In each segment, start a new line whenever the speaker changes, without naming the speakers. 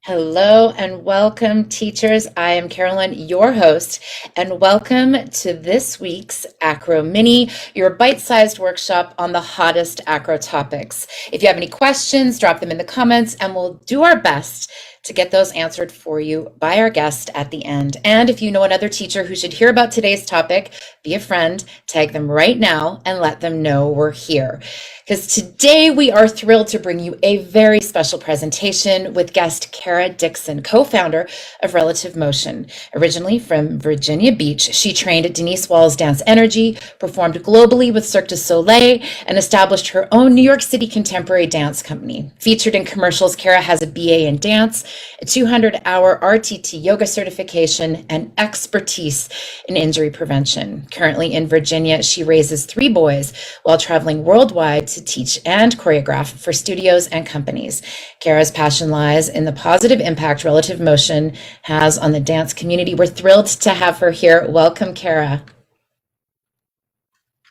Hello and welcome, teachers. I am Carolyn, your host, and welcome to this week's Acro Mini, your bite-sized workshop on the hottest acro topics. If you have any questions, drop them in the comments, and we'll do our best to get those answered for you by our guest at the end. And if you know another teacher who should hear about today's topic, be a friend, tag them right now, and let them know we're here. Because today we are thrilled to bring you a very special presentation with guest Cara Dixon, co-founder of Relative Motion. Originally from Virginia Beach, she trained at Denise Wall's Dance Energy, performed globally with Cirque du Soleil, and established her own New York City contemporary dance company. Featured in commercials, Cara has a BA in dance, a 200-hour RTT yoga certification, and expertise in injury prevention. Currently in Virginia, she raises 3 boys while traveling worldwide to teach and choreograph for studios and companies. Cara's passion lies in the positive impact Relative Motion has on the dance community. We're thrilled to have her here. Welcome, Cara.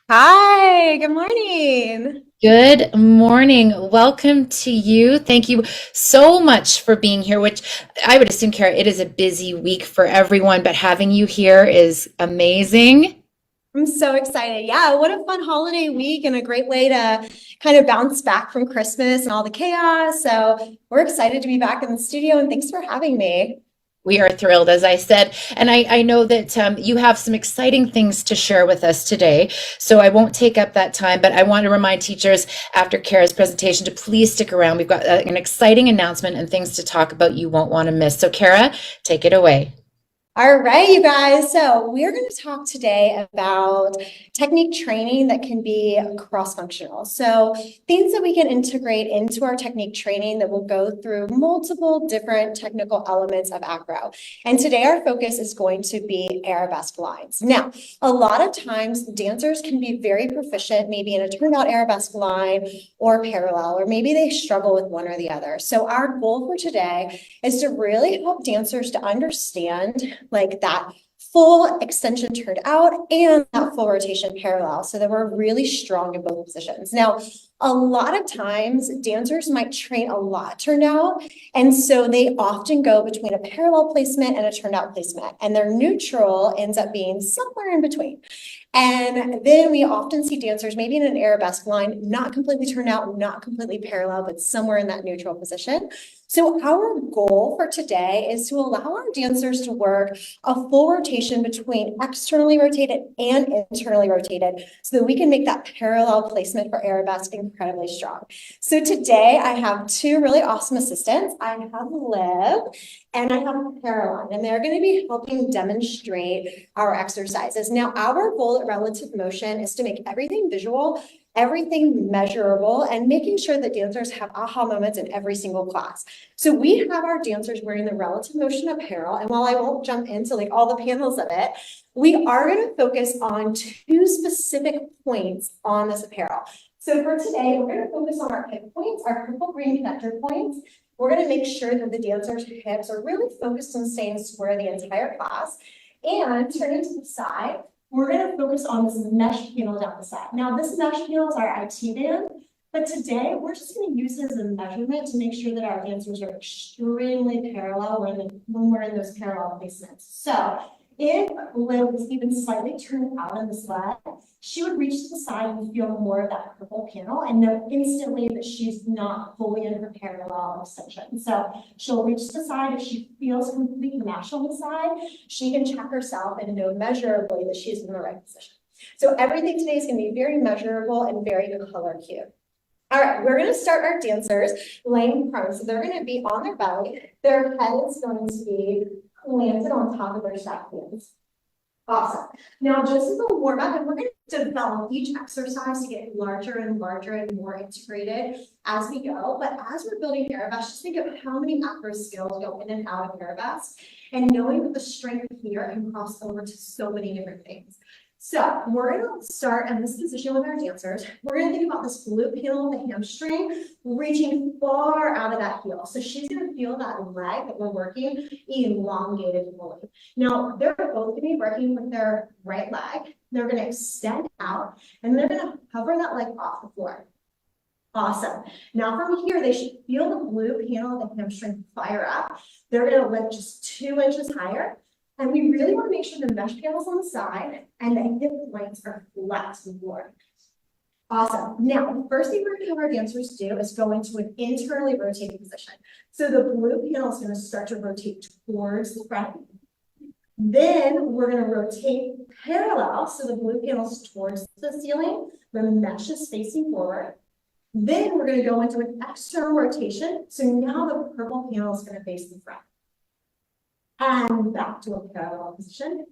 Hi, good morning.
Good morning. Welcome to you. Thank you so much for being here, which I would assume, Cara, it is a busy week for everyone, but having you here is amazing.
I'm so excited. Yeah, what a fun holiday week and a great way to kind of bounce back from Christmas and all the chaos. So we're excited to be back in the studio and thanks for having me.
We are thrilled, as I said, and I know that you have some exciting things to share with us today, so I won't take up that time, but I want to remind teachers after Cara's presentation to please stick around. We've got an exciting announcement and things to talk about you won't want to miss. So Cara, take it away.
All right, you guys. So we're going to talk today about technique training that can be cross-functional. So things that we can integrate into our technique training that will go through multiple different technical elements of acro. And today our focus is going to be arabesque lines. Now, a lot of times dancers can be very proficient, maybe in a turned out arabesque line or parallel, or maybe they struggle with one or the other. So our goal for today is to really help dancers to understand like that full extension turned out and that full rotation parallel so that we're really strong in both positions. Now, a lot of times dancers might train a lot turned out, and so they often go between a parallel placement and a turned out placement, and their neutral ends up being somewhere in between. And then we often see dancers maybe in an arabesque line, not completely turned out, not completely parallel, but somewhere in that neutral position. So our goal for today is to allow our dancers to work a full rotation between externally rotated and internally rotated so that we can make that parallel placement for arabesque incredibly strong. So today I have 2 really awesome assistants. I have Liv and I have Caroline, and they're going to be helping demonstrate our exercises. Now, our goal at Relative Motion is to make everything visual, everything measurable, and making sure that dancers have aha moments in every single class. So we have our dancers wearing the Relative Motion apparel, and while I won't jump into like all the panels of it, we are going to focus on 2 specific points on this apparel. So for today, we're going to focus on our hip points, our purple-green connector points. We're going to make sure that the dancers' hips are really focused on staying square the entire class. And turning to the side, we're going to focus on this mesh panel down the side. Now, this mesh panel is our IT band, but today we're just going to use it as a measurement to make sure that our dancers are extremely parallel when we're in those parallel placements. So if Liv was even slightly turned out on the sled, she would reach to the side and feel more of that purple panel and know instantly that she's not fully in her parallel extension. So she'll reach to the side. If she feels complete mesh on the side, she can check herself and know measurably that she's in the right position. So everything today is going to be very measurable and very color cute. All right, we're going to start our dancers laying prone. So they're going to be on their belly. Their head is going to be planted on top of their stacked hands. Awesome. Now, just as a warm up, and we're going to develop each exercise to get larger and larger and more integrated as we go. But as we're building arabesque, just think of how many acro skills go in and out of arabesque, and knowing that the strength here can cross over to so many different things. So we're going to start in this position with our dancers. We're going to think about this glute panel of the hamstring reaching far out of that heel. So she's going to feel that leg that we're working elongated fully. Now, they're both going to be working with their right leg. They're going to extend out, and they're going to hover that leg off the floor. Awesome. Now from here, they should feel the blue panel, the hamstring fire up. They're gonna lift just 2 inches higher. And we really wanna make sure the mesh panel's on the side and the hip joints are flat to the floor. Awesome. Now, the first thing we're gonna have our dancers do is go into an internally rotating position. So the blue panel is gonna start to rotate towards the front. Then we're gonna rotate parallel, so the blue panel's towards the ceiling, the mesh is facing forward. Then we're gonna go into an external rotation, so now the purple panel is gonna face the front. And back to a parallel position.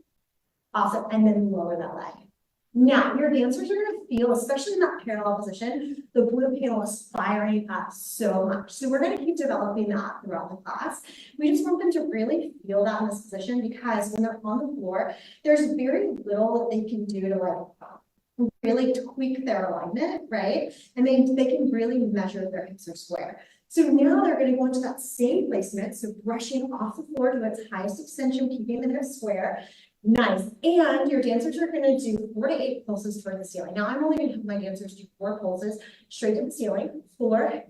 Awesome, and then lower that leg. Now, your dancers are gonna feel, especially in that parallel position, the blue panel is firing up so much. So we're gonna keep developing that throughout the class. We just want them to really feel that in this position because when they're on the floor, there's very little that they can do to like really tweak their alignment, right? And they can really measure their hips are square. So now they're gonna go into that same placement, so brushing off the floor to its highest extension, keeping the hips square. Nice. And your dancers are going to do 4 to 8 pulses toward the ceiling. Now I'm only going to have my dancers do 4 pulses straight to the ceiling. 4,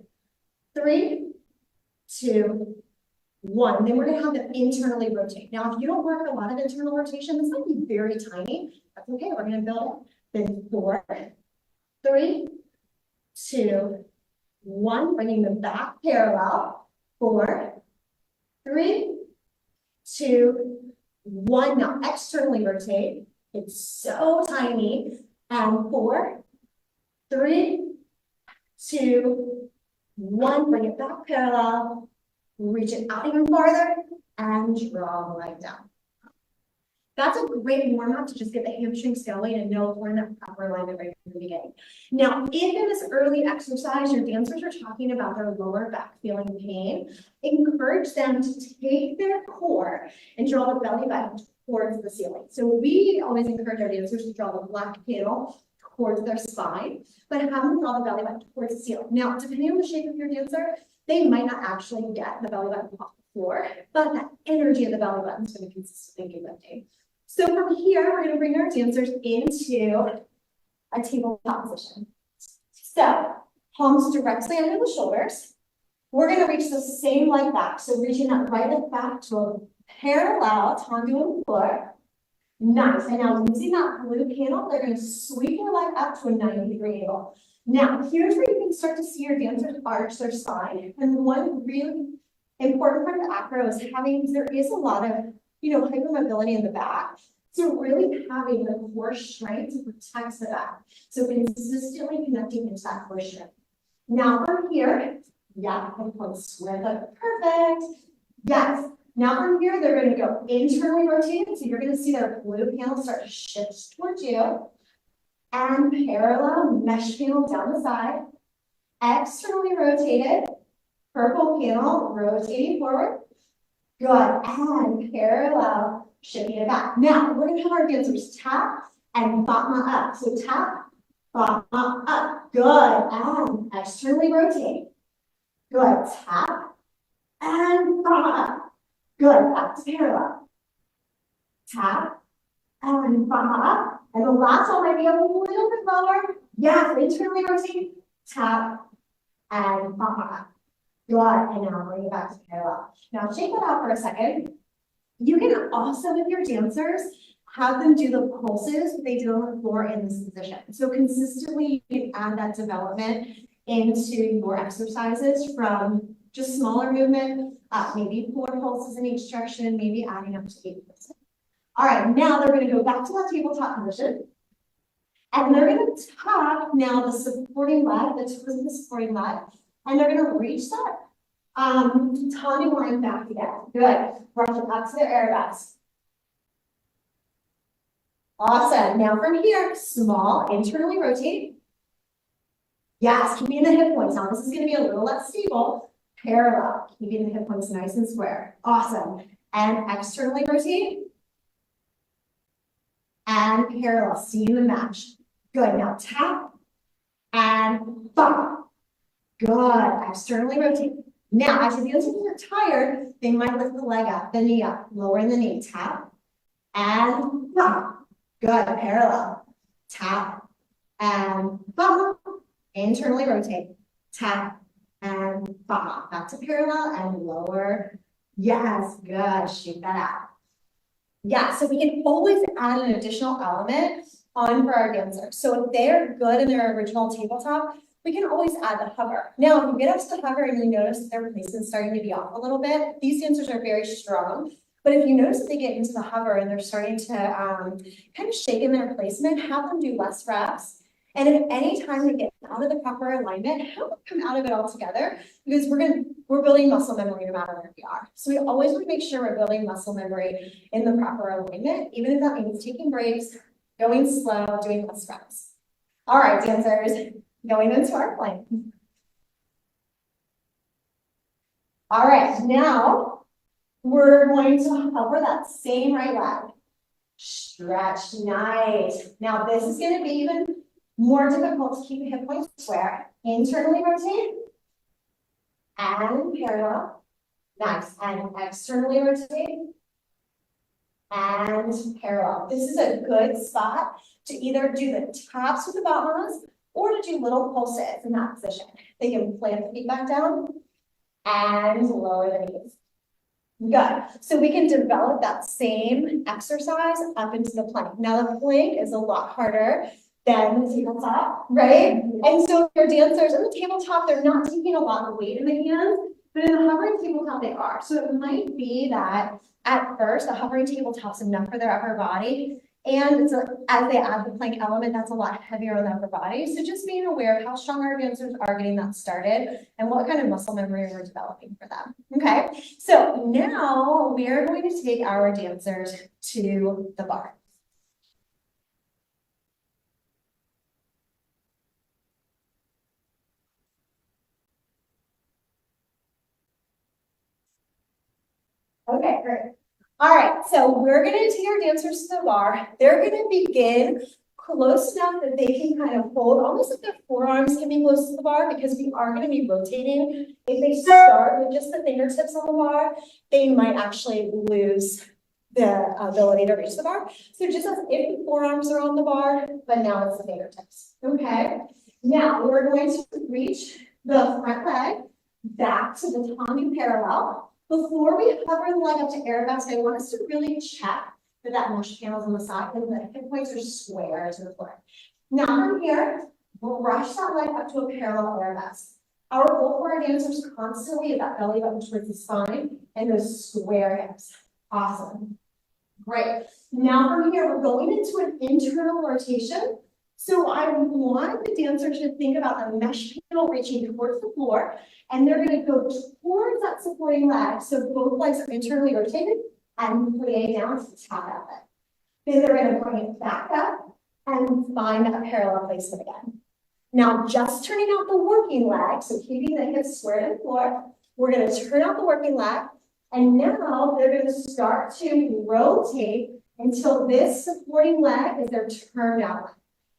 3, 2, 1. Then we're going to have them internally rotate. Now, if you don't work a lot of internal rotation, this might be very tiny. That's okay. We're going to build it. Then 4, 3, 2, 1. Bringing them back parallel. 4, 3, 2, 1. Now externally rotate. It's so tiny. And 4, 3, 2, 1. Bring it back parallel. Reach it out even farther and draw the leg down. That's a great warm-up to just get the hamstrings going and know if we're in that proper alignment right from the beginning. Now, if in this early exercise, your dancers are talking about their lower back feeling pain, encourage them to take their core and draw the belly button towards the ceiling. So we always encourage our dancers to draw the black panel towards their spine, but have them draw the belly button towards the ceiling. Now, depending on the shape of your dancer, they might not actually get the belly button off the floor, but that energy of the belly button is going to consistently be lifting. So from here, we're going to bring our dancers into a tabletop position. So palms directly under the shoulders. We're going to reach the same leg back. So reaching that right leg back to a parallel tango on the floor. Nice. And now using that blue panel, they're going to sweep their leg up to a 90-degree angle. Now, here's where you can start to see your dancers arch their spine. And one really important part of acro is there is a lot of hypermobility in the back. So really having the core strength protects the back. So consistently connecting into that core strength. Now from here, square leg, perfect. Yes. Now from here, they're going to go internally rotated. So you're going to see their blue panel start to shift towards you. And parallel mesh panel down the side. Externally rotated. Purple panel rotating forward. Good, and parallel, shifting it back. Now, we're gonna have our dancers tap and bottom up. So tap, bottom up, good, and externally rotate. Good, tap, and bottom up. Good, back to parallel. Tap, and bottom up. And the last one might be a little bit lower. Yes, internally rotate, tap, and bottom up. Good, and now bring it back to parallel. Now shake that out for a second. You can also, with your dancers, have them do the pulses they do on the floor in this position. So consistently, you can add that development into your exercises from just smaller movement, maybe 4 pulses in each direction, maybe adding up to 8 pulses. All right, now they're going to go back to that tabletop position. And they're going to tap now the supporting leg, the toes of the supporting leg. And they're going to reach that tummy line back again. Good. Brush it up to their arabesque. Awesome. Now from here, small, internally rotate. Yes, keeping the hip points. Now this is going to be a little less stable. Parallel, keeping the hip points nice and square. Awesome. And externally rotate. And parallel, seeing the match. Good. Now tap and bump. Good. Externally rotate. Now, as the dancers are tired, they might lift the leg up, the knee up, lowering the knee. Tap and bump. Good. Parallel. Tap and bump. Internally rotate. tap, and pop. Back to parallel and lower. Yes, good. Shoot that out. Yeah, so we can always add an additional element on for our dancers. So if they're good in their original tabletop, we can always add the hover. Now, if you get up to the hover and you notice that their placement's starting to be off a little bit, these dancers are very strong. But if you notice that they get into the hover and they're starting to kind of shake in their placement, have them do less reps. And if any time they get out of the proper alignment, have them come out of it altogether, because we're building muscle memory no matter where we are. So we always want to make sure we're building muscle memory in the proper alignment, even if that means taking breaks, going slow, doing less reps. All right, dancers, going into our plank. All right, now we're going to hover that same right leg. Stretch, nice. Now this is going to be even more difficult to keep the hip point square. Internally rotate and parallel. Nice. And externally rotate and parallel. This is a good spot to either do the taps with the bottoms or to do little pulses in that position. They can plant the feet back down and lower the knees. Good. So we can develop that same exercise up into the plank. Now the plank is a lot harder than the tabletop, right? And so your dancers in the tabletop, they're not taking a lot of weight in the hands, but in the hovering tabletop, they are. So it might be that at first, the hovering tabletop's enough for their upper body. And as they add the plank element, that's a lot heavier on the upper body. So just being aware of how strong our dancers are getting that started and what kind of muscle memory we're developing for them. Okay, so now we are going to take our dancers to the bar. Okay, great. All right, so we're going to take our dancers to the bar. They're going to begin close enough that they can kind of hold, almost like their forearms can be close to the bar, because we are going to be rotating. If they start with just the fingertips on the bar, they might actually lose the ability to reach the bar. So just as if the forearms are on the bar, but now it's the fingertips. Okay, now we're going to reach the front leg back to the tongue parallel. Before we hover the leg up to arabesque, I want us to really check that mesh panel's on the side and the hip points are square to the floor. Now from here, we'll rush that leg up to a parallel arabesque. Our goal for our dancers constantly is that belly button towards the spine and those square hips. Awesome. Great. Now from here, we're going into an internal rotation. So I want the dancer to think about the mesh panel reaching towards the floor, and they're going to go towards that supporting leg. So both legs are internally rotated and putting it down to tap out it. Then they're going to bring it back up and find that parallel placement again. Now, just turning out the working leg, so keeping the hips square to the floor, we're going to turn out the working leg, and now they're going to start to rotate until this supporting leg is their turned out leg.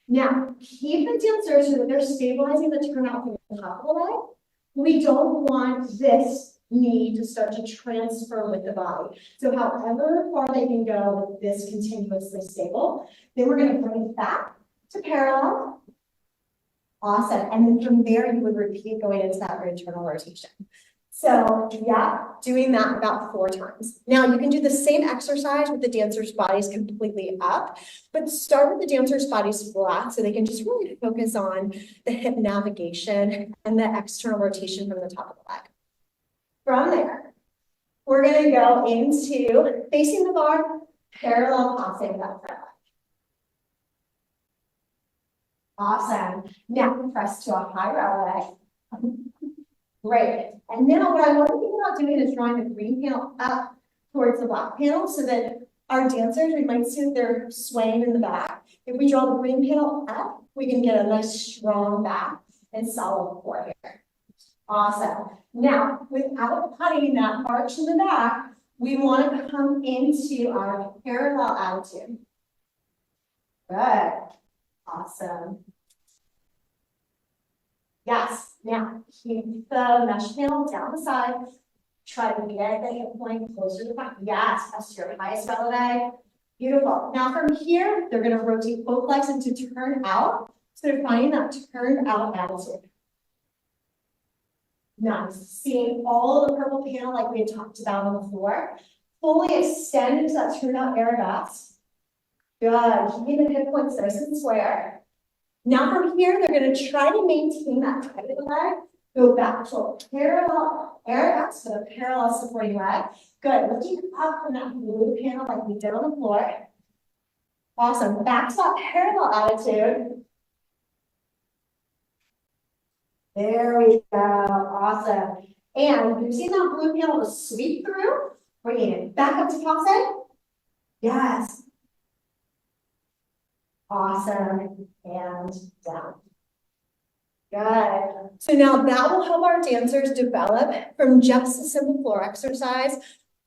Now, keep the dancer so that they're stabilizing the turnout from the top of the leg. We don't want this knee to start to transfer with the body. So however far they can go with this continuously stable, then we're going to bring it back to parallel. Awesome. And then from there, you would repeat going into that internal rotation. So yeah, doing that about 4 times. Now you can do the same exercise with the dancer's bodies completely up, but start with the dancer's bodies flat so they can just really focus on the hip navigation and the external rotation from the top of the leg. From there, we're going to go into facing the bar, parallel passing that front leg. Awesome. Now press to a high row leg. Great. And now what I want to think about doing is drawing the green panel up towards the black panel so that our dancers, we might see that they're swaying in the back. If we draw the green panel up, we can get a nice strong back and solid core here. Awesome. Now, without cutting that arch in the back, we want to come into our parallel attitude. Good. Awesome. Yes, now keep the mesh panel down the side. Try to get the hip point closer to the back. Yes, press your highest belly. Beautiful. Now from here, they're going to rotate both legs into turn out. So they're finding that turned out attitude. Nice. Seeing all the purple panel like we had talked about on the floor. Fully extend into that turned out arabesque. Good. Keeping the hip points nice and square. Now from here, they're going to try to maintain that tight of the leg. Go back to a parallel arabesque with a parallel supporting leg. Good. Lifting up from that blue panel like we did on the floor. Awesome. Back to that parallel attitude. There we go. Awesome. And you've seen that blue panel to sweep through. Bringing it back up to top side. Yes. Awesome. And down. Good. So now that will help our dancers develop from just a simple floor exercise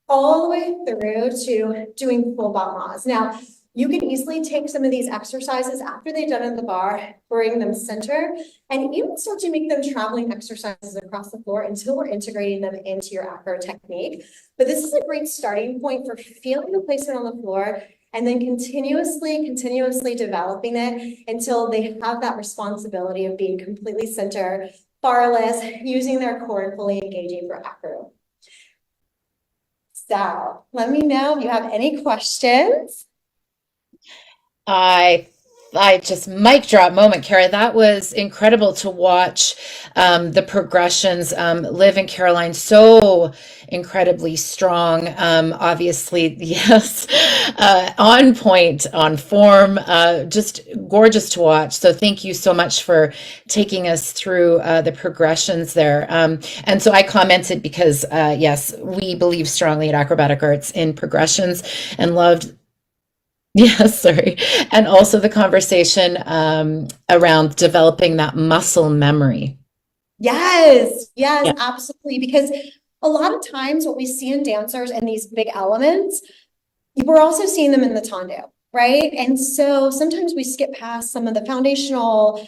all the way through to doing full battements. Now, you can easily take some of these exercises after they've done in the bar, bring them center, and even start to make them traveling exercises across the floor until we're integrating them into your acro technique. But this is a great starting point for feeling the placement on the floor and then continuously developing it until they have that responsibility of being completely center, barless, using their core and fully engaging for acro. So let me know if you have any questions.
I just mic drop moment, Cara. That was incredible to watch the progressions. Liv and Caroline, so incredibly strong. Obviously, yes, on point, on form, just gorgeous to watch. So thank you so much for taking us through the progressions there. And so I commented because, yes, we believe strongly at Acrobatic Arts in progressions and loved. Yes, sorry. And also the conversation around developing that muscle memory.
Yes,
Yeah.
absolutely. Because a lot of times what we see in dancers and these big elements, we're also seeing them in the tondo, right? And so sometimes we skip past some of the foundational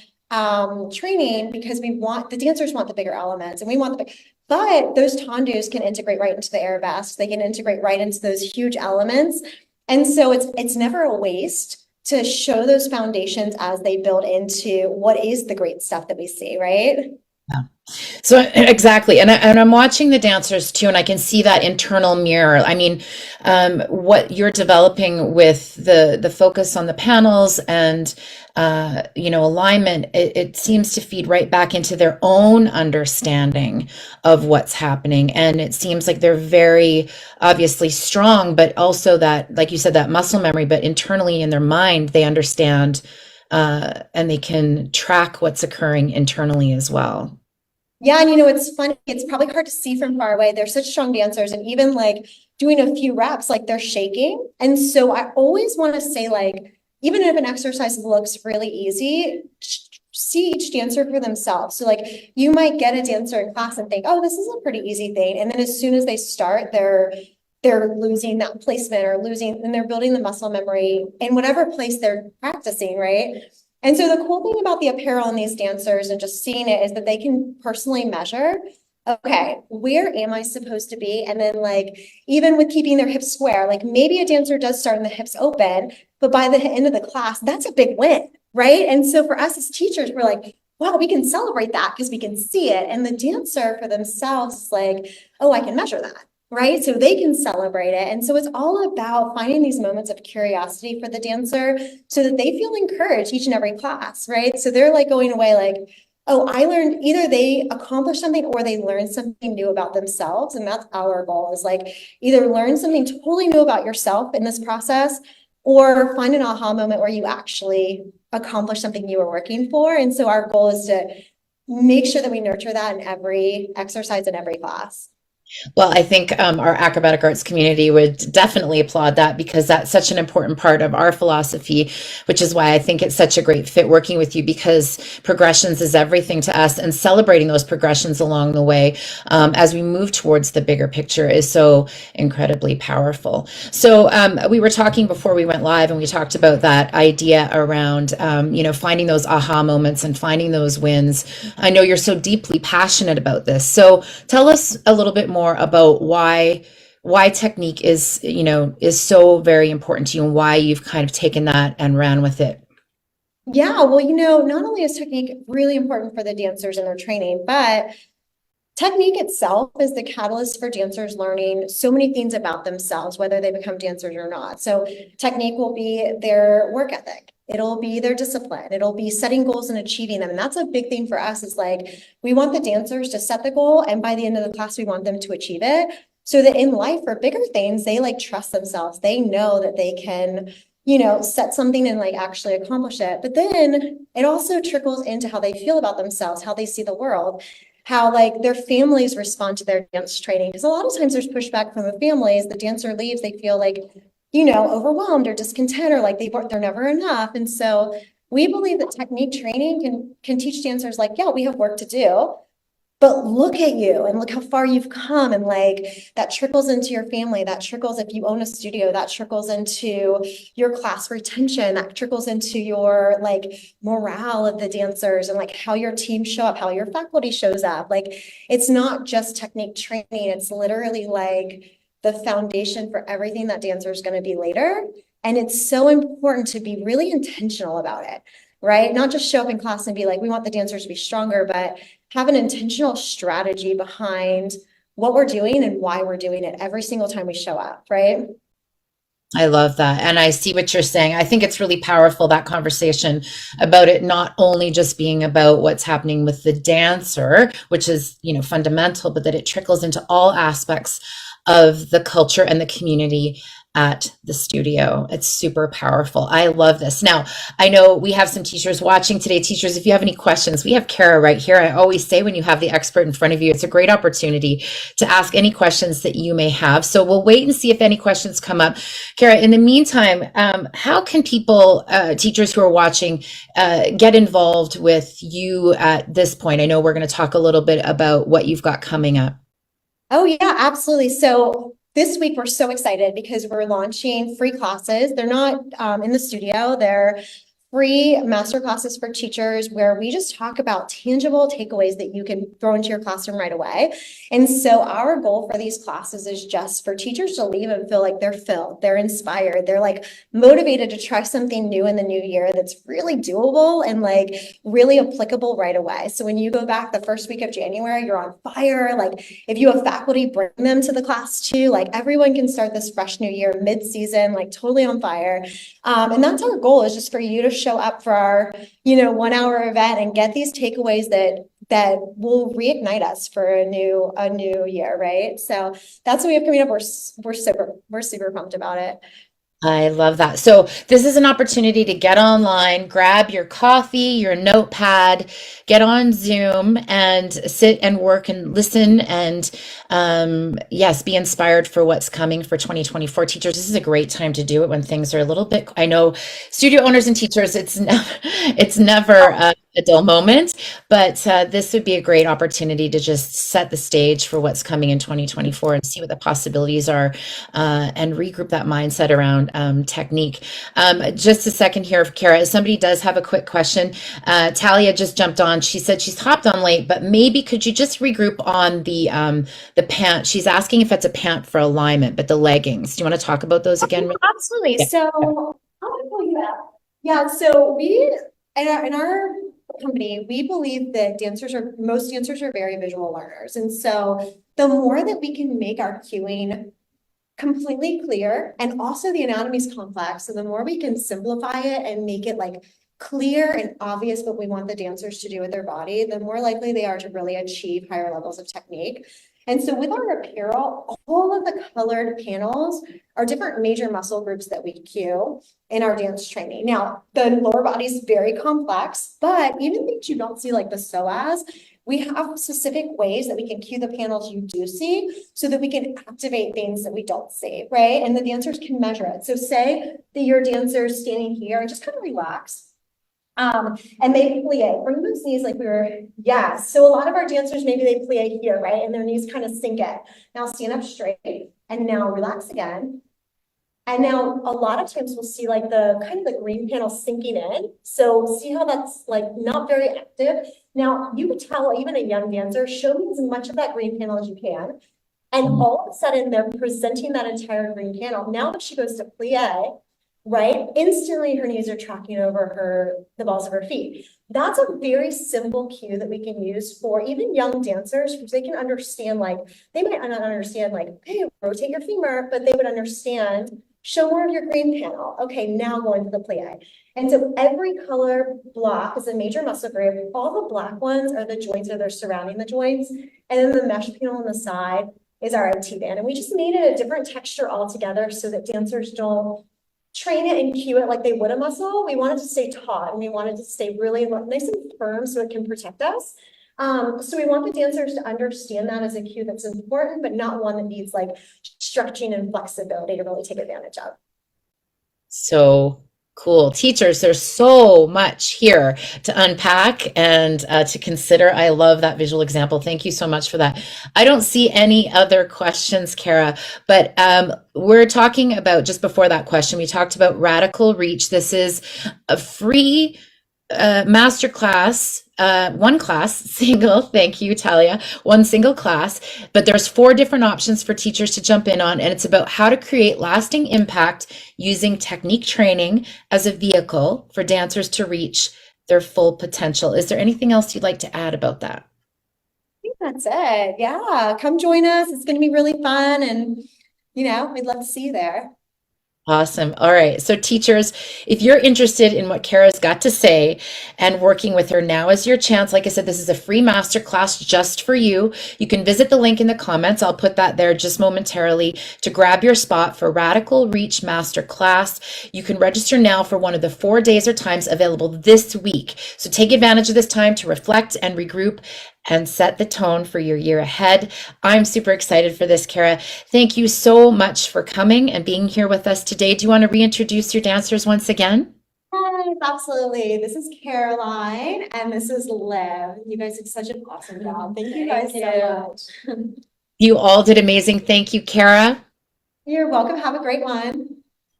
training because the dancers want the bigger elements and we want but those tondos can integrate right into the arabesque. They can integrate right into those huge elements. And so it's never a waste to show those foundations as they build into what is the great stuff that we see, right?
Yeah. So exactly, and I'm watching the dancers too, and I can see that internal mirror. I mean, what you're developing with the focus on the panels and alignment, it seems to feed right back into their own understanding of what's happening, and it seems like they're very obviously strong, but also that, like you said, that muscle memory, but internally in their mind, they understand, and they can track what's occurring internally as well.
Yeah, and it's funny, it's probably hard to see from far away. They're such strong dancers, and even like doing a few reps, like they're shaking. And so I always want to say, like, even if an exercise looks really easy, see each dancer for themselves. So like you might get a dancer in class and think, oh, this is a pretty easy thing. And then as soon as they start, they're losing that placement and they're building the muscle memory in whatever place they're practicing, right? And so the cool thing about the apparel in these dancers and just seeing it is that they can personally measure, okay, where am I supposed to be? And then like, even with keeping their hips square, like maybe a dancer does start in the hips open, but by the end of the class, that's a big win, right? And so for us as teachers, we're like, wow, we can celebrate that because we can see it. And the dancer for themselves is like, oh, I can measure that. Right? So they can celebrate it. And so it's all about finding these moments of curiosity for the dancer so that they feel encouraged each and every class, right? So they're like going away like, oh, I learned, either they accomplished something or they learned something new about themselves. And that's our goal, is like either learn something totally new about yourself in this process or find an aha moment where you actually accomplish something you were working for. And so our goal is to make sure that we nurture that in every exercise in every class.
Well, I think our acrobatic arts community would definitely applaud that because that's such an important part of our philosophy, which is why I think it's such a great fit working with you, because progressions is everything to us, and celebrating those progressions along the way as we move towards the bigger picture is so incredibly powerful. So we were talking before we went live, and we talked about that idea around, finding those aha moments and finding those wins. I know you're so deeply passionate about this. So tell us a little bit more about why technique is so very important to you and why you've kind of taken that and ran with it.
Yeah, well, not only is technique really important for the dancers in their training, but technique itself is the catalyst for dancers learning so many things about themselves, whether they become dancers or not. So technique will be their work ethic. It'll be their discipline. It'll be setting goals and achieving them. And that's a big thing for us is like, we want the dancers to set the goal. And by the end of the class, we want them to achieve it. So that in life for bigger things, they like trust themselves. They know that they can, set something and like actually accomplish it. But then it also trickles into how they feel about themselves, how they see the world, how like their families respond to their dance training. Because a lot of times there's pushback from the families. The dancer leaves, they feel like, overwhelmed or discontent or like they're never enough. And so we believe that technique training can teach dancers like, yeah, we have work to do, but look at you and look how far you've come. And like that trickles into your family, that trickles if you own a studio, that trickles into your class retention, that trickles into your like morale of the dancers and like how your team show up, how your faculty shows up. Like it's not just technique training, it's literally like the foundation for everything that dancer is going to be later. And it's so important to be really intentional about it, right? Not just show up in class and be like, we want the dancers to be stronger, but have an intentional strategy behind what we're doing and why we're doing it every single time we show up, right?
I love that. And I see what you're saying. I think it's really powerful, that conversation about it not only just being about what's happening with the dancer, which is, fundamental, but that it trickles into all aspects of the culture and the community at the studio. It's super powerful. I love this. Now, I know we have some teachers watching today. Teachers, if you have any questions, we have Cara right here. I always say when you have the expert in front of you, it's a great opportunity to ask any questions that you may have. So we'll wait and see if any questions come up. Cara, in the meantime, how can people, teachers who are watching, get involved with you at this point? I know we're going to talk a little bit about what you've got coming up.
Oh, yeah, absolutely. So this week, we're so excited because we're launching free classes. They're not in the studio. They're free master classes for teachers where we just talk about tangible takeaways that you can throw into your classroom right away. And so our goal for these classes is just for teachers to leave and feel like they're filled, they're inspired, they're like motivated to try something new in the new year that's really doable and like really applicable right away. So when you go back the first week of January, you're on fire. Like if you have faculty, bring them to the class too. Like everyone can start this fresh new year mid-season, like totally on fire. And that's our goal, is just for you to show up for our, 1 hour event and get these takeaways that will reignite us for a new year, right? So that's what we have coming up. We're super pumped about it.
I love that. So this is an opportunity to get online, grab your coffee, your notepad, get on Zoom and sit and work and listen and yes, be inspired for what's coming for 2024. Teachers, this is a great time to do it when things are a little bit, I know studio owners and teachers, it's never a dull moment, but this would be a great opportunity to just set the stage for what's coming in 2024 and see what the possibilities are and regroup that mindset around technique. Just a second here, Cara, if somebody does have a quick question. Talia just jumped on. She said she's hopped on late, but maybe could you just regroup on the pant? She's asking if it's a pant for alignment, but the leggings. Do you want to talk about those again?
Absolutely.
Yeah.
So I'll pull you up. Yeah. So we in our company, we believe that most dancers are very visual learners, and so the more that we can make our cueing completely clear, and also the anatomy is complex, so the more we can simplify it and make it like clear and obvious what we want the dancers to do with their body, the more likely they are to really achieve higher levels of technique. And so with our apparel, all of the colored panels are different major muscle groups that we cue in our dance training. Now, the lower body is very complex, but even things you don't see like the psoas, we have specific ways that we can cue the panels you do see so that we can activate things that we don't see, right? And the dancers can measure it. So say that your dancer's standing here and just kind of relax. And they plie from those knees like yes. So a lot of our dancers, maybe they plie here, right? And their knees kind of sink it. Now stand up straight and now relax again. And now a lot of times we'll see like the kind of the green panel sinking in. So see how that's like not very active. Now you could tell even a young dancer, show me as much of that green panel as you can. And all of a sudden they're presenting that entire green panel. Now when she goes to plie, right? Instantly her knees are tracking over the balls of her feet. That's a very simple cue that we can use for even young dancers because they can understand, like, they might not understand, like, hey, rotate your femur, but they would understand, show more of your green panel. Okay, now go into the plie. And so every color block is a major muscle group. All the black ones are the joints or they're surrounding the joints. And then the mesh panel on the side is our OT band. And we just made it a different texture altogether so that dancers don't train it and cue it like they would a muscle. We wanted to stay taut and we wanted to stay really nice and firm so it can protect us. So we want the dancers to understand that as a cue that's important, but not one that needs like stretching and flexibility to really take advantage of.
So cool. Teachers, there's so much here to unpack and to consider. I love that visual example. Thank you so much for that. I don't see any other questions, Cara, but we're talking about, just before that question, we talked about Radical Reach. This is a free masterclass, one class, single, thank you, Talia, one single class, but there's 4 different options for teachers to jump in on, and it's about how to create lasting impact using technique training as a vehicle for dancers to reach their full potential. Is there anything else you'd like to add about that?
I think that's it. Yeah, come join us. It's going to be really fun, and we'd love to see you there.
Awesome. All right. So teachers, if you're interested in what Cara's got to say and working with her, now is your chance. Like I said, this is a free masterclass just for you. You can visit the link in the comments. I'll put that there just momentarily to grab your spot for Radical Reach Masterclass. You can register now for one of the 4 days or times available this week. So take advantage of this time to reflect and regroup and set the tone for your year ahead. I'm super excited for this, Cara. Thank you so much for coming and being here with us today. Do you want to reintroduce your dancers once again?
Yes, absolutely. This is Caroline and this is Liv. You guys did such an awesome job. Thank you guys so much.
You all did amazing. Thank you, Cara.
You're welcome. Have a great one.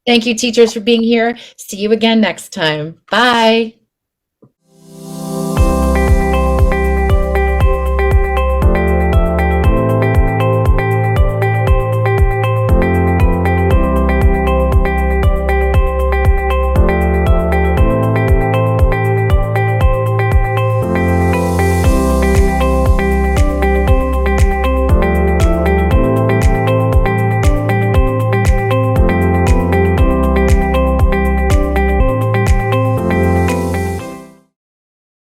Thank you, teachers, for being here. See you again next time. Bye.